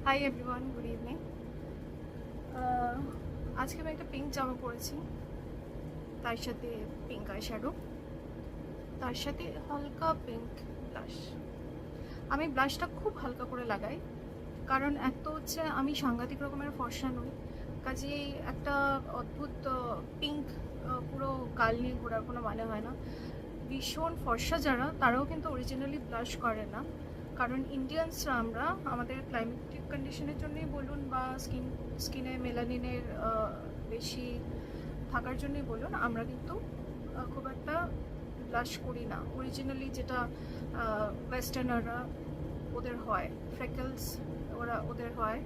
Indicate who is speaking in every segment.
Speaker 1: Hi everyone, good evening. আজকে আমি একটা পিঙ্ক জামা পরেছি, তার সাথে পিঙ্ক আই শ্যাডো, তার সাথে হালকা পিঙ্ক ব্লাশ। আমি ব্লাশটা খুব হালকা করে লাগাই, কারণ এক তো হচ্ছে আমি সাংঘাতিক রকমের ফর্সা নই, কাজেই একটা অদ্ভুত পিঙ্ক পুরো গাল নিয়ে ঘোরার কোনো মানে হয় না। ভীষণ ফর্সা যারা, তারাও কিন্তু অরিজিনালি ব্লাশ করে না, কারণ ইন্ডিয়ানসরা আমরা আমাদের ক্লাইমেটিক কন্ডিশনের জন্যই বলুন বা স্কিনে মেলানিনের বেশি থাকার জন্যই বলুন, আমরা কিন্তু খুব একটা ব্লাশ করি না। অরিজিনালি যেটা ওয়েস্টার্নাররা ওদের হয়, ফ্রেকলস ওদের হয়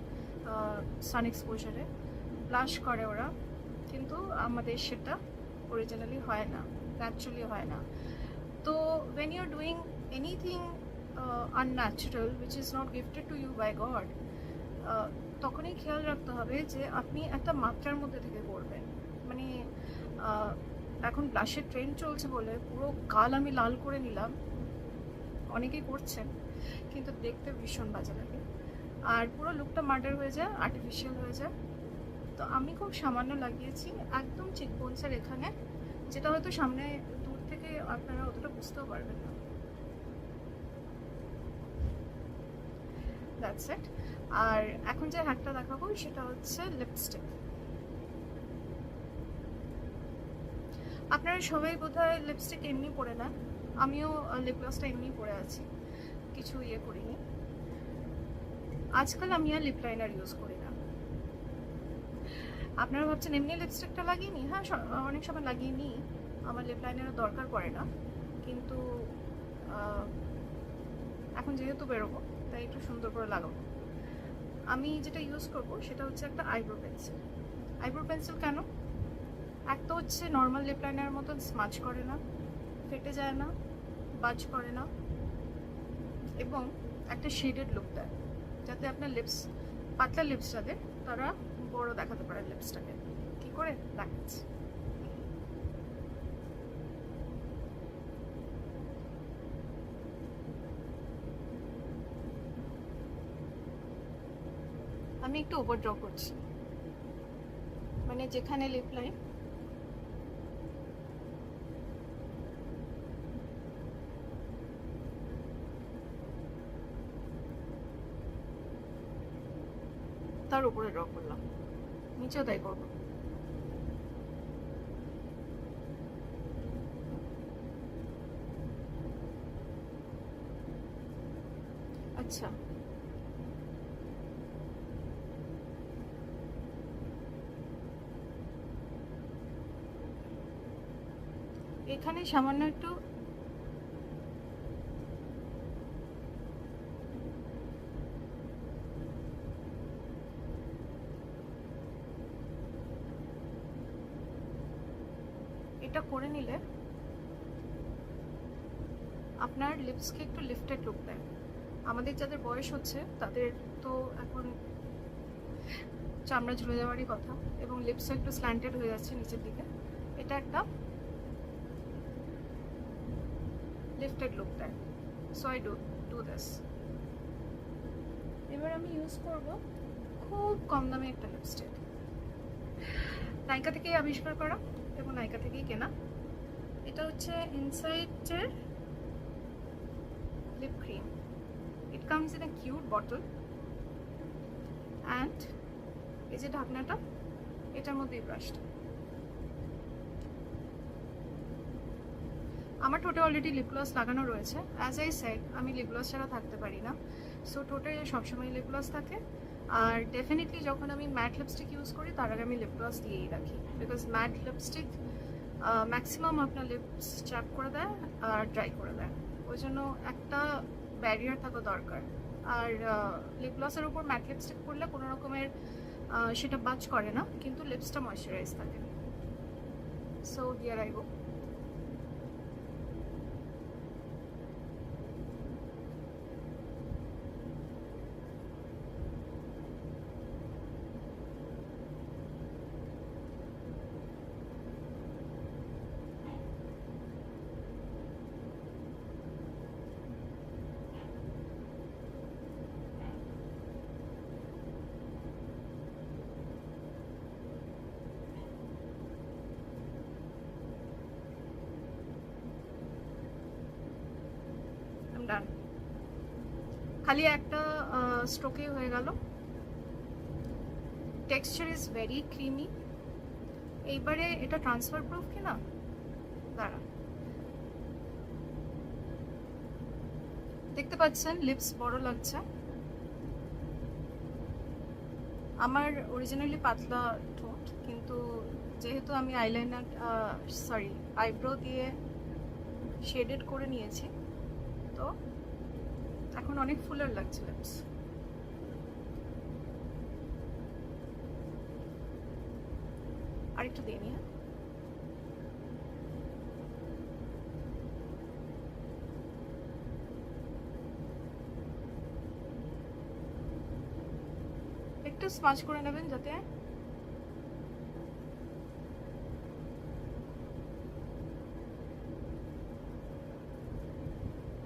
Speaker 1: সান এক্সপোজারে, ব্লাশ করে ওরা, কিন্তু আমাদের সেটা অরিজিনালি হয় না, ন্যাচারালি হয় না। তো when you're doing anything unnatural which is not gifted to you by God, তখনই খেয়াল রাখতে হবে যে আপনি একটা মাত্রার মধ্যে থেকে করবেন। মানে এখন ব্লাশের ট্রেন্ড চলছে বলে পুরো গাল আমি লাল করে নিলাম, অনেকেই করছেন, কিন্তু দেখতে ভীষণ বাজে লাগে আর পুরো লুকটা মার্ডার হয়ে যায়, আর্টিফিশিয়াল হয়ে যায়। তো আমি খুব সামান্য লাগিয়েছি একদম চিকবোনসের এখানে, যেটা হয়তো সামনে দূর থেকে আপনারা অতটা বুঝতেও পারবেন না। That's it. আর এখন যে হ্যাকটা দেখাবো সেটা হচ্ছে লিপস্টিক। আপনারা সবাই বোধহয় লিপস্টিক এমনি পরে না, আমিও লিপ গ্লসটা এমনি পরে আছি, কিছু ইয়ে করিনি। আজকাল আমি আর লিপ লাইনার ইউজ করি না। আপনারা ভাবছেন এমনি লিপস্টিকটা লাগিয়ে নিই, হ্যাঁ অনেক সময় লাগিয়ে নিই, আমার লিপ লাইনারের দরকার পড়ে না, কিন্তু এখন যেহেতু বেরোবো তাই একটু সুন্দর করে লাগাবো। আমি যেটা ইউজ করব সেটা হচ্ছে একটা আইব্রো পেন্সিল। আইব্রো পেন্সিল কেন? এক তো হচ্ছে নর্মাল লিপ লাইনারের মতন স্মাচ করে না, ফেটে যায় না, বাজ করে না, এবং একটা শেডেড লুক দেয়, যাতে আপনার লিপস, পাতলা লিপস যাদের, তারা বড় দেখাতে পারে লিপসটাকে। কি করে দেখাচ্ছে, আমি একটু ওভার ড্র করছি, মানে যেখানে লিপ লাইন তার উপরে ড্র করলাম, নিচেও তাই করবো। আচ্ছা, এখানে সামান্য একটু এটা করে নিলে আপনার লিপসকে একটু লিফটেড লুক দেয়। আমাদের যাদের বয়স হচ্ছে তাদের তো এখন চামড়া ঝুলে যাওয়ারই কথা, এবং লিপসও একটু স্ল্যান্টেড হয়ে যাচ্ছে নিচের দিকে, এটা একটা লিফটেড লুক দেয়। So I do this. এবার আমি ইউজ করব খুব কম দামে একটা লিপস্টিক, নাইকা থেকেই আবিষ্কার করা এবং নাইকা থেকেই কেনা। এটা হচ্ছে ইনসাইটের lip cream. It comes in a cute bottle, and এই যে ঢাকনাটা, এটার মধ্যে এই ব্রাশটা। আমার ঠোঁটে অলরেডি লিপ গ্লস লাগানো রয়েছে। অ্যাজ আই সেড, আমি লিপ গ্লস ছাড়া থাকতে পারি না, সো ঠোঁটে সবসময় লিপ গ্লস থাকে। আর ডেফিনেটলি যখন আমি ম্যাট লিপস্টিক ইউজ করি তার আগে আমি লিপ গ্লস দিয়েই রাখি, বিকজ ম্যাট লিপস্টিক ম্যাক্সিমাম আপনার লিপস চ্যাপ করে দেয় আর ড্রাই করে দেয়, ওই জন্য একটা ব্যারিয়ার থাকা দরকার। আর লিপ গ্লসের উপর ম্যাট লিপস্টিক করলে কোনো রকমের সেটা বাজ করে না, কিন্তু লিপসটা ময়শ্চারাইজ থাকে। So here I go. খালি একটা স্ট্রোকে হয়ে গেল। Texture is very creamy. এইবারে এটা ট্রান্সফার প্রুফ কিনা দাঁড়া, দেখতে পাচ্ছেন লিপস বড় লাগছে। আমার অরিজিনালি পাতলা ঠোঁট, কিন্তু যেহেতু আমি আইলাইনার আইব্রো দিয়ে শেডেড করে নিয়েছি, তো এখন অনেক ফুলার লাগছে লিপস। আরেকটু দিয়ে নিয়ে একটু স্মাচ করে নেবেন যাতে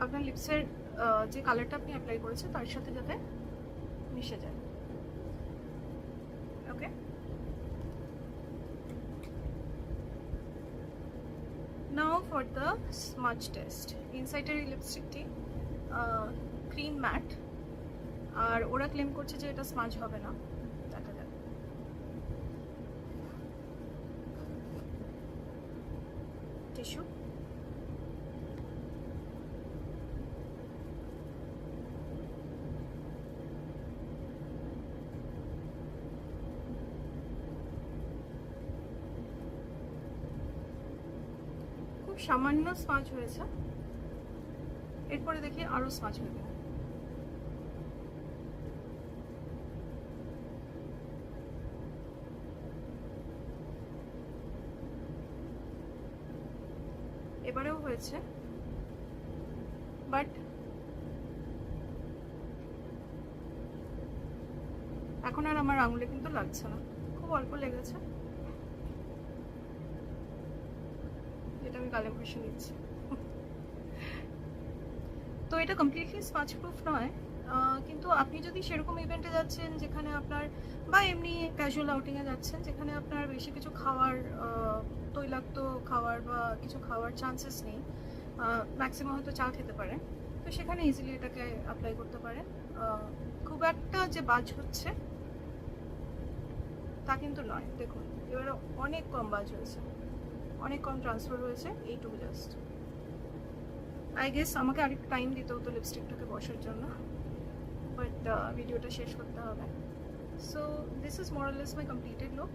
Speaker 1: আপনার লিপসের যে কালারটা আপনি অ্যাপ্লাই করেছেন তার সাথে যাতে মিশে যায়। Okay, now for the smudge test. ইনসাইডের এই লিপস্টিকটি ক্রিম ম্যাট, আর ওরা ক্লেম করছে যে এটা স্মাচ হবে না। দেখা যাক। টিস্যু, খুব সামান্য স্মাচ হয়েছে, এরপরে দেখি আরো স্মাচ হবে। এবারেও হয়েছে, বাট এখন আর আমার আঙুলে কিন্তু লাগছে না, খুব অল্প লেগেছে, যেটা আমি গালে ঘষে নিচ্ছি। তো এটা কমপ্লিটলি স্মাচ প্রুফ নয়, কিন্তু আপনি যদি সেরকম ইভেন্টে যাচ্ছেন যেখানে আপনার, বা এমনি ক্যাজুয়াল আউটিংয়ে যাচ্ছেন যেখানে আপনার বেশি কিছু খাওয়ার, তৈলাক্ত খাওয়ার বা কিছু খাওয়ার চান্সেস নেই, ম্যাক্সিমাম হয়তো চা খেতে পারেন, তো সেখানে ইজিলি এটাকে অ্যাপ্লাই করতে পারেন। খুব একটা যে বাজ হচ্ছে তা কিন্তু নয়। দেখুন এবারে অনেক কম বাজ হয়েছে, অনেক কম ট্রান্সফার হয়েছে, এইটুকু জাস্ট। আই গেস আমাকে আরেকটু টাইম দিতে হতো লিপস্টিকটাকে বসার জন্য, বাট ভিডিওটা শেষ করতে হবে। So this is more or less my completed look.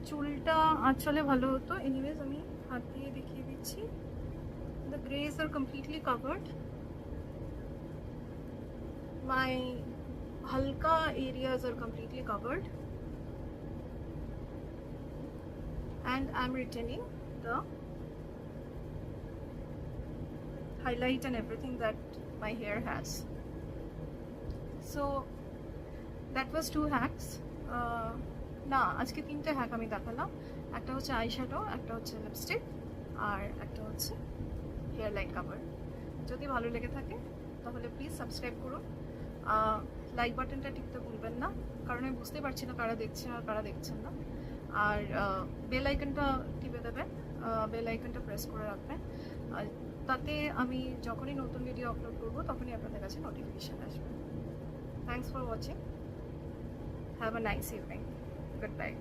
Speaker 1: চুলটা আঁচলে ভালো হতো, এনিওয়েজ আমি হাত দিয়ে দেখিয়ে দিচ্ছি। The greys are completely covered, my halka areas are completely covered, and I'm retaining the highlight and everything that my hair has. So that was 2 hacks. না, আজকে 3টে হ্যাক আমি দেখালাম। একটা হচ্ছে আই শ্যাডো, একটা হচ্ছে লিপস্টিক, আর একটা হচ্ছে হেয়ার লাইন কাভার। যদি ভালো লেগে থাকে তাহলে প্লিজ সাবস্ক্রাইব করুন, লাইক বাটনটা টিপতে ভুলবেন না, কারণ আমি বুঝতে পারছি না কারা দেখছেন আর কারা দেখছেন না। আর বেল আইকনটা টিপে দেবেন, বেল আইকনটা প্রেস করে রাখবেন, তাতে আমি যখনই নতুন ভিডিও আপলোড করবো তখনই আপনাদের কাছে নোটিফিকেশান আসবে। Thanks for watching, have a nice evening, good bye.